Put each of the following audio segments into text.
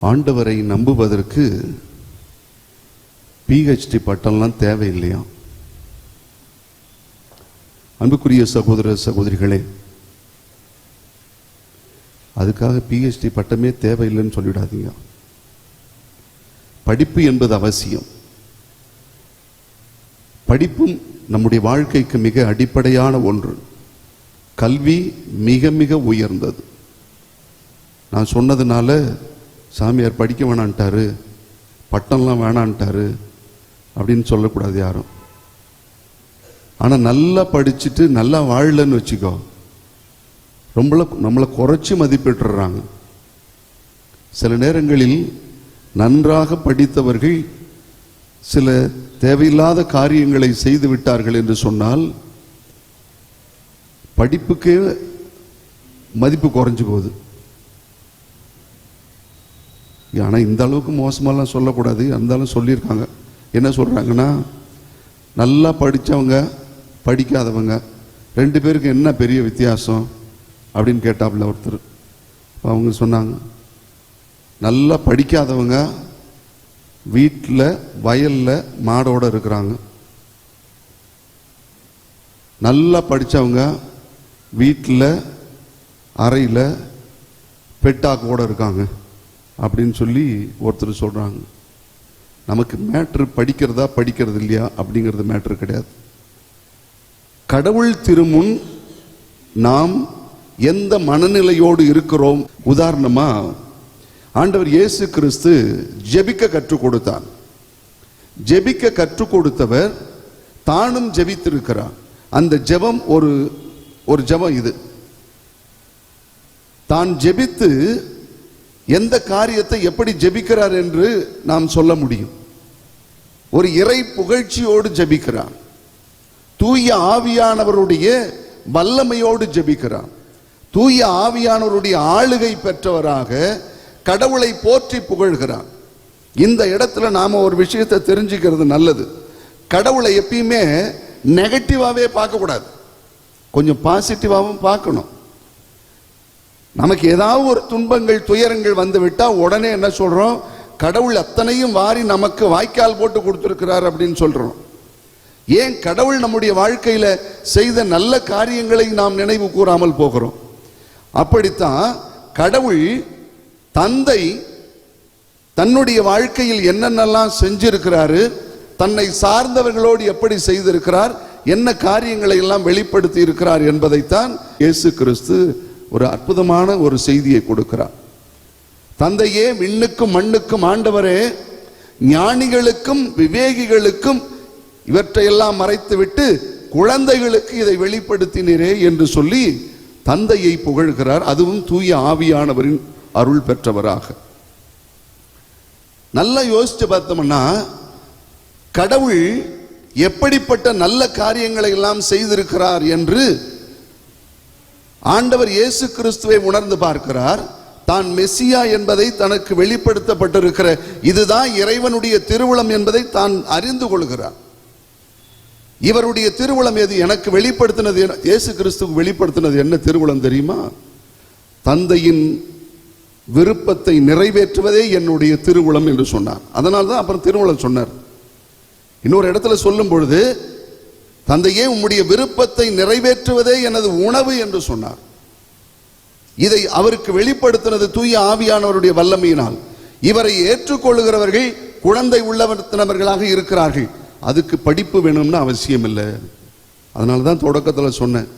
ஆண்டவரை நம்புவதற்கு PhD பட்டம்லாம் தேவையில்லையா? அன்புக்குரிய சகோதர சகோதரிகளே, அதுக்காக PhD பட்டமே தேவையில்லைன்னு சொல்லிடாதீங்க. படிப்பு என்பது அவசியம். படிப்பும் நம்முடைய வாழ்க்கைக்கு மிக அடிப்படையான ஒன்று. கல்வி மிக மிக உயர்ந்தது. நான் சொன்னதுனால சாமியார் படிக்க வேணான்ட்டாரு, பட்டம்லாம் வேணான்ட்டாரு அப்படின்னு சொல்லக்கூடாது யாரும். ஆனால் நல்லா படிச்சுட்டு நல்லா வாழலன்னு வச்சுக்கோ, நம்மளை குறைச்சி மதிப்பிட்டுறாங்க. சில நேரங்களில் நன்றாக படித்தவர்கள் சில தேவையில்லாத காரியங்களை செய்து விட்டார்கள் என்று சொன்னால் படிப்புக்கே மதிப்பு குறைஞ்சு போகுது. ஆனால் இந்த அளவுக்கு மோசமெல்லாம் சொல்லக்கூடாது, இருந்தாலும் சொல்லியிருக்காங்க. என்ன சொல்கிறாங்கன்னா, நல்லா படித்தவங்க படிக்காதவங்க ரெண்டு பேருக்கு என்ன பெரிய வித்தியாசம் அப்படின்னு கேட்டாப்புல ஒருத்தர். அவங்க சொன்னாங்க, நல்லா படிக்காதவங்க வீட்டில் வயலில் மாடோடு இருக்கிறாங்க, நல்லா படித்தவங்க வீட்டில் அறையில் பெட்டாக்கோடு இருக்காங்க அப்படின்னு சொல்லி ஒருத்தர் சொல்கிறாங்க. நமக்கு மேட்ரு படிக்கிறதா படிக்கிறது இல்லையா அப்படிங்கிறது மேட்ரு கிடையாது. கடவுள் திருமுன் நாம் எந்த மனநிலையோடு இருக்கிறோம். உதாரணமா, ஆண்டவர் இயேசு கிறிஸ்து ஜெபிக்க கற்றுக் கொடுத்தார். ஜெபிக்க கற்றுக் கொடுத்தவர் தானும் ஜெபித்திருக்கிறார். அந்த ஜெபம் ஒரு ஜெபம். இது தான் ஜெபித்து எந்த காரியத்தை எப்படி ஜெபிக்கிறார் என்று நாம் சொல்ல முடியும். ஒரு இறை புகழ்ச்சியோடு ஜெபிக்கிறார். தூய ஆவியானவருடைய வல்லமையோடு ஜெபிக்கிறார். தூய ஆவியானவருடைய ஆளுகை பெற்றவராக கடவுளை போற்றி புகழ்கிறார். இந்த இடத்துல நாம ஒரு விஷயத்தை தெரிஞ்சுக்கிறது நல்லது. கடவுளை எப்பயுமே நெகட்டிவாவே பார்க்க கூடாது, கொஞ்சம் பாசிட்டிவாகவும் பார்க்கணும். நமக்கு ஏதாவது ஒரு துன்பங்கள் துயரங்கள் வந்து விட்டா உடனே என்ன சொல்றோம், கடவுள் அத்தனையும் வாரி நமக்கு வாய்க்கால் போட்டு கொடுத்திருக்கிறார் அப்படின்னு சொல்றோம். ஏன் கடவுள் நம்முடைய வாழ்க்கையில செய்த நல்ல காரியங்களை நாம் நினைவு கூறாமல் போகிறோம்? அப்படித்தான் கடவுள் தந்தை தன்னுடைய வாழ்க்கையில் என்னென்னலாம் செஞ்சிருக்கிறாரு, தன்னை சார்ந்தவர்களோடு எப்படி செய்திருக்கிறார், என்ன காரியங்களை எல்லாம் வெளிப்படுத்தி இருக்கிறார் என்பதைத்தான் இயேசு கிறிஸ்து ஒரு அற்புதமான ஒரு செய்தியை கொடுக்கிறார். தந்தையே, விண்ணுக்கும் மண்ணுக்கும் ஆண்டவரே, ஞானிகளுக்கும் விவேகிகளுக்கும் இவற்றையெல்லாம் மறைத்துவிட்டு குழந்தைகளுக்கு இதை வெளிப்படுத்தினரே என்று சொல்லி தந்தையை புகழ்கிறார். அதுவும் தூய ஆவியானவரின் அருள் பெற்றவராக. நல்லா யோசிச்சு பார்த்தோம்னா, கடவுள் எப்படிப்பட்ட நல்ல காரியங்களை எல்லாம் செய்திருக்கிறார் என்று ஆண்டவர் இயேசு கிறிஸ்துவை உணர்ந்து பார்க்கிறார். தான் மெசியா என்பதை தனக்கு வெளிப்படுத்தப்பட்டிருக்கிற இதுதான் இறைவனுடைய திருவுளம் என்பதை தான் அறிந்து கொள்கிறார். இவருடைய திருவுளம் எது? எனக்கு வெளிப்படுத்தினது, இயேசு கிறிஸ்துக்கு வெளிப்படுத்தினது என்ன திருவுளம் தெரியுமா? தந்தையின் விருப்பத்தை நிறைவேற்றுவதே என்னுடைய திருவுளம் என்று சொன்னார். அதனால தான் அப்புறம் திருவுளம் சொன்னார். இன்னொரு இடத்துல சொல்லும் பொழுது, தந்தையே, உம்முடைய விருப்பத்தை நிறைவேற்றுவதே எனது உணவு என்று சொன்னார். இதை அவருக்கு வெளிப்படுத்தினது தூய ஆவியானவருடைய வல்லமையினால். இவரை ஏற்றுக்கொள்ளுகிறவர்கள் குழந்தை உள்ளவர்களாக இருக்கிறார்கள். அதுக்கு படிப்பு வேணும்னு அவசியம் இல்லை. அதனால தான் தொடக்கத்தில் சொன்னேன்,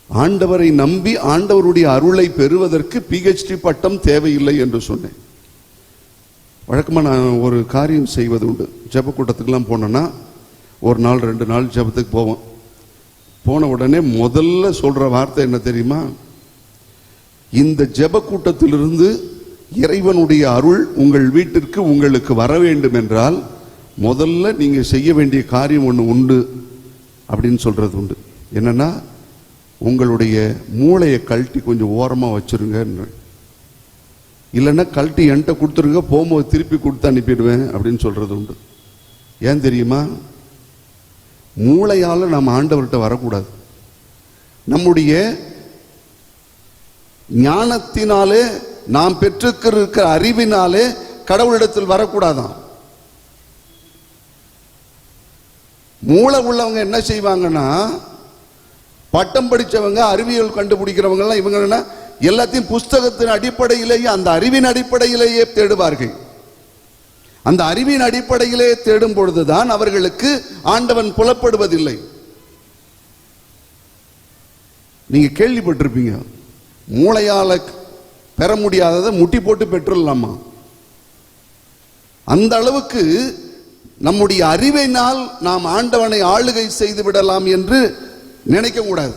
ஆண்டவரை நம்பி ஆண்டவருடைய அருளை பெறுவதற்கு PhD பட்டம் தேவையில்லை என்று சொன்னேன். வழக்கமாக நான் ஒரு காரியம் செய்வது உண்டு. ஜெப கூட்டத்துக்கெல்லாம் போனேன்னா ஒரு நாள் 2 நாள் ஜெபத்துக்கு போவோம். போன உடனே முதல்ல சொல்ற வார்த்தை என்ன தெரியுமா? இந்த ஜெப கூட்டத்திலிருந்து இறைவனுடைய அருள் உங்கள் வீட்டிற்கு உங்களுக்கு வர வேண்டும் என்றால் முதல்ல நீங்க செய்ய வேண்டிய காரியம் ஒன்று உண்டு அப்படின்னு சொல்றது உண்டு. என்னன்னா, உங்களுடைய மூளையை கழட்டி கொஞ்சம் ஓரமா வச்சிருங்க, இல்லைன்னா கழட்டி என்கிட்ட கொடுத்துருங்க, போகும்போது திருப்பி கொடுத்து அனுப்பிடுவேன் அப்படின்னு சொல்றது உண்டு. ஏன் தெரியுமா? மூளையால நம்ம ஆண்டவர்கிட்ட வரக்கூடாது. நம்முடைய ஞானத்தினாலே நாம் பெற்றிருக்கிற அறிவினாலே கடவுளிடத்தில் வரக்கூடாதான். மூளை உள்ளவங்க என்ன செய்வாங்கன்னா, பட்டம் படித்தவங்க, அறிவியல் கண்டுபிடிக்கிறவங்க எல்லாம் இவங்க என்ன எல்லாத்தையும் புஸ்தகத்தின் அடிப்படையிலேயே, அந்த அறிவின் அடிப்படையிலேயே தேடுவார்கள். அந்த அறிவின் அடிப்படையிலே தேடும் பொழுதுதான் அவர்களுக்கு ஆண்டவன் புலப்படுவதில்லை. நீங்க கேள்விப்பட்டிருப்பீங்க, மூளையால பெற முடியாததை முட்டி போட்டு பெற்றுடலாமா? அந்த அளவுக்கு நம்முடைய அறிவினால் நாம் ஆண்டவனை ஆளுகை செய்து விடலாம் என்று நினைக்க கூடாது.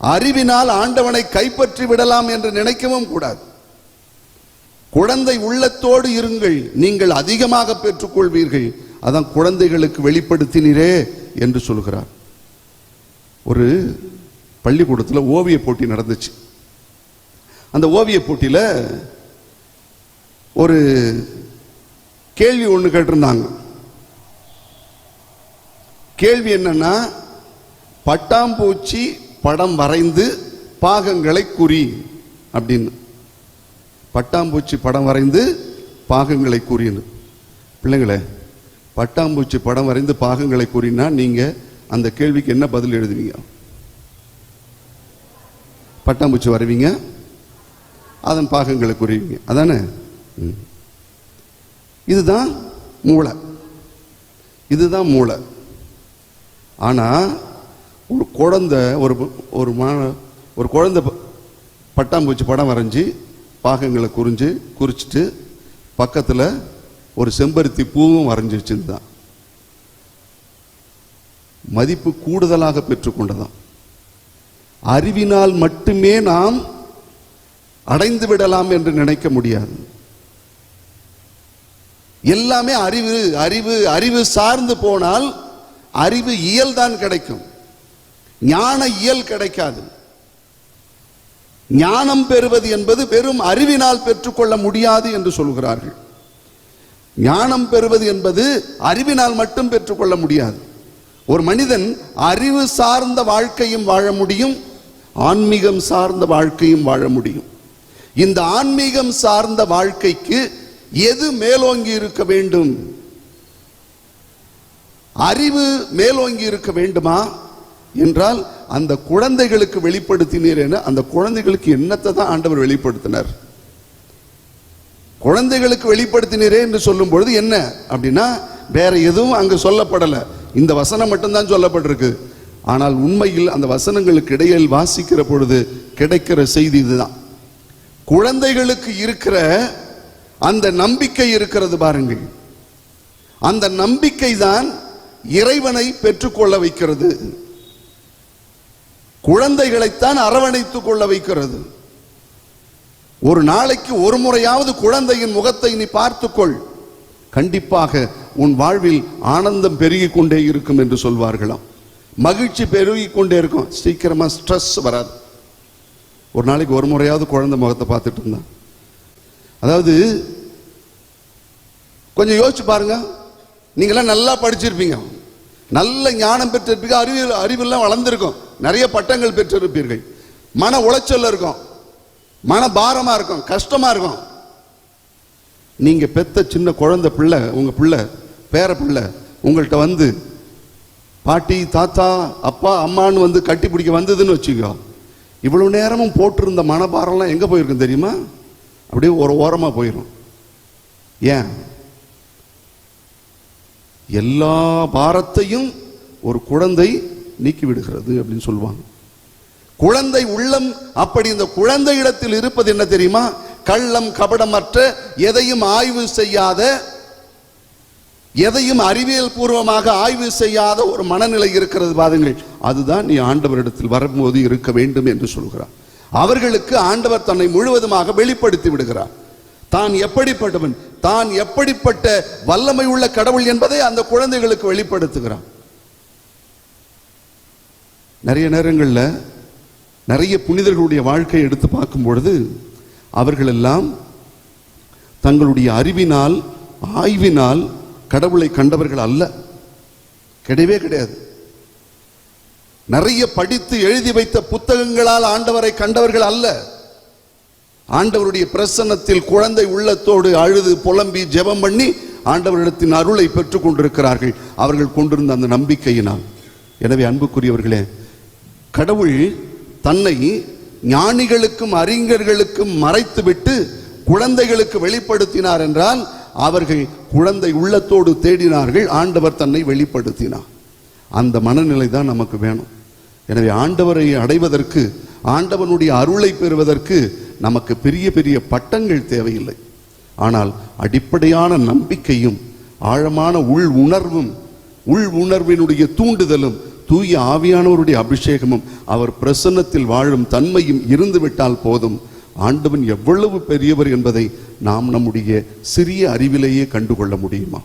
அறிவினால் ஆண்டவனை கைப்பற்றி விடலாம் என்று நினைக்கவும் கூடாது. குழந்தை உள்ளத்தோடு இருங்கள், நீங்கள் அதிகமாக பெற்றுக்கொள்வீர்கள். அதான் குழந்தைகளுக்கு வெளிப்படுத்தினீரே என்று சொல்கிறார். ஒரு பள்ளிக்கூடத்தில் ஓவிய போட்டி நடந்துச்சு. அந்த ஓவிய போட்டியில ஒரு கேள்வி ஒன்று கேட்டிருந்தாங்க. கேள்வி என்னன்னா, பட்டாம்பூச்சி படம் வரைந்து பாகங்களை குறி அப்படின்னு. பட்டாம்பூச்சி படம் வரைந்து பாகங்களை குறின்னு. பிள்ளைங்களே, பட்டாம்பூச்சி படம் வரைந்து பாகங்களை குறினா நீங்க அந்த கேள்விக்கு என்ன பதில் எழுதுவீங்க? பட்டாம்பூச்சி வரைவீங்க, அதன் பாகங்களை குறிவீங்க, அதானே? இதுதான் மூளை, இதுதான் மூளை. ஆனா ஒரு குழந்தை ஒரு குழந்தை பட்டாம்பூச்சி படம் வரைஞ்சி பாகங்களை குறிச்சிட்டு பக்கத்தில் ஒரு செம்பருத்தி பூவும் வரைஞ்சி வச்சிருந்தான். மதிப்பு கூடுதலாக பெற்றுக்கொண்டதான். அறிவினால் மட்டுமே நாம் அடைந்து விடலாம் என்று நினைக்க முடியாது. எல்லாமே அறிவு அறிவு அறிவு சார்ந்து போனால் அறிவு இயல் தான் கிடைக்கும், ஞான இயல் கிடைக்காது. ஞானம் பெறுவது என்பது வெறும் அறிவினால் பெற்றுக்கொள்ள முடியாது என்று சொல்கிறார்கள். ஞானம் பெறுவது என்பது அறிவினால் மட்டும் பெற்றுக்கொள்ள முடியாது. ஒரு மனிதன் அறிவு சார்ந்த வாழ்க்கையும் வாழ முடியும், ஆன்மீகம் சார்ந்த வாழ்க்கையும் வாழ முடியும். இந்த ஆன்மீகம் சார்ந்த வாழ்க்கைக்கு எது மேலோங்கி இருக்க வேண்டும்? அறிவு மேலோங்கி இருக்க வேண்டுமா என்றால், அந்த குழந்தைகளுக்கு வெளிப்படுத்தினீர் என, அந்த குழந்தைகளுக்கு என்னத்தை தான் ஆண்டவர் வெளிப்படுத்தினார்? குழந்தைகளுக்கு வெளிப்படுத்தினீரே என்று சொல்லும் பொழுது என்ன அப்படின்னா, வேற எதுவும் அங்கு சொல்லப்படல, இந்த வசனம் மட்டும்தான் சொல்லப்பட்டிருக்கு. ஆனால் உண்மையில் அந்த வசனங்களுக்கு இடையில் வாசிக்கிற பொழுது கிடைக்கிற செய்தி இதுதான். குழந்தைகளுக்கு இருக்கிற அந்த நம்பிக்கை இருக்கிறது பாருங்கள், அந்த நம்பிக்கை தான் இறைவனை பெற்றுக்கொள்ள வைக்கிறது. குழந்தைகளைத்தான் அரவணைத்துக் கொள்ள வைக்கிறது. ஒரு நாளைக்கு ஒரு முறையாவது குழந்தையின் முகத்தை நீ பார்த்துக்கொள், கண்டிப்பாக உன் வாழ்வில் ஆனந்தம் பெருகிக் கொண்டே இருக்கும் என்று சொல்வார்களாம். மகிழ்ச்சி பெருகிக் கொண்டே இருக்கும், சீக்கிரமா ஸ்ட்ரெஸ் வராது. ஒரு நாளைக்கு ஒரு முறையாவது குழந்தை முகத்தை பார்த்துட்டு இருந்தா, அதாவது கொஞ்சம் யோசிச்சு பாருங்க. நீங்களாம் நல்லா படிச்சிருப்பீங்க, நல்ல ஞானம் பெற்றிருப்பீங்க, அறிவெல்லாம் வளர்ந்துருக்கும், நிறைய பட்டங்கள் பெற்றிருப்பீர்கள். மன உளைச்சல் இருக்கும், மன பாரமா இருக்கும், கஷ்டமா இருக்கும். நீங்க பெத்த சின்ன குழந்தை பிள்ளை, உங்க பிள்ளை பேர பிள்ளை உங்கள்கிட்ட வந்து பாட்டி தாத்தா அப்பா அம்மான்னு வந்து கட்டி பிடிக்க வந்ததுன்னு வச்சுக்கோ, இவ்வளவு நேரமும் போட்டிருந்த மனபாரம்லாம் எங்க போயிருக்கும் தெரியுமா? அப்படியே ஒரு ஓரமா போயிடும். ஏன்? எல்லா பாரத்தையும் ஒரு குழந்தை நீக்கி விடுகிறது அப்படின்னு சொல்லுவாங்க. குழந்தை உள்ளம் அப்படி. இந்த குழந்தை இடத்தில் இருப்பது என்ன தெரியுமா? கள்ளம் கபடமற்ற, எதையும் ஆய்வு செய்யாத, எதையும் அறிவியல் பூர்வமாக ஆய்வு செய்யாத ஒரு மனநிலை இருக்கிறது பாருங்கள். அதுதான் நீ ஆண்டவரிடத்தில் வரும்போது இருக்க வேண்டும் என்று சொல்கிறார். அவர்களுக்கு ஆண்டவர் தன்னை முழுவதுமாக வெளிப்படுத்தி விடுகிறார். தான் எப்படிப்பட்டவன், தான் எப்படிப்பட்ட வல்லமை உள்ள கடவுள் என்பதை அந்த குழந்தைகளுக்கு வெளிப்படுத்துகிறார். நிறைய நேரங்களில் நிறைய புனிதர்களுடைய வாழ்க்கையை எடுத்து பார்க்கும் பொழுது அவர்கள் எல்லாம் தங்களுடைய அறிவினால் ஆய்வினால் கடவுளை கண்டவர்கள் அல்ல, கிடையவே கிடையாது. நிறைய படித்து எழுதி வைத்த புத்தகங்களால் ஆண்டவரை கண்டவர்கள் அல்ல. ஆண்டவருடைய பிரசன்னத்தில் குழந்தை உள்ளத்தோடு அழுது புலம்பி ஜெபம் பண்ணி ஆண்டவரிடத்தின் அருளை பெற்றுக் கொண்டிருக்கிறார்கள், அவர்கள் கொண்டிருந்த அந்த நம்பிக்கையினால். எனவே அன்புக்குரியவர்களே, கடவுள் தன்னை ஞானிகளுக்கும் அறிஞர்களுக்கும் மறைத்துவிட்டு குழந்தைகளுக்கு வெளிப்படுத்தினார் என்றால் அவர்கள் குழந்தை உள்ளத்தோடு தேடினார்கள், ஆண்டவர் தன்னை வெளிப்படுத்தினார். அந்த மனநிலை தான் நமக்கு வேணும். எனவே ஆண்டவரை அடைவதற்கு, ஆண்டவனுடைய அருளை பெறுவதற்கு நமக்கு பெரிய பெரிய பட்டங்கள் தேவையில்லை. ஆனால் அடிப்படையான நம்பிக்கையும் ஆழமான உள் உணர்வினுடைய தூண்டுதலும் தூய ஆவியானவருடைய அபிஷேகமும் அவர் பிரசன்னத்தில் வாழும் தன்மையும் இருந்துவிட்டால் போதும். ஆண்டவன் எவ்வளவு பெரியவர் என்பதை நாம் நம்முடைய சிறிய அறிவிலேயே கண்டுகொள்ள முடியுமா?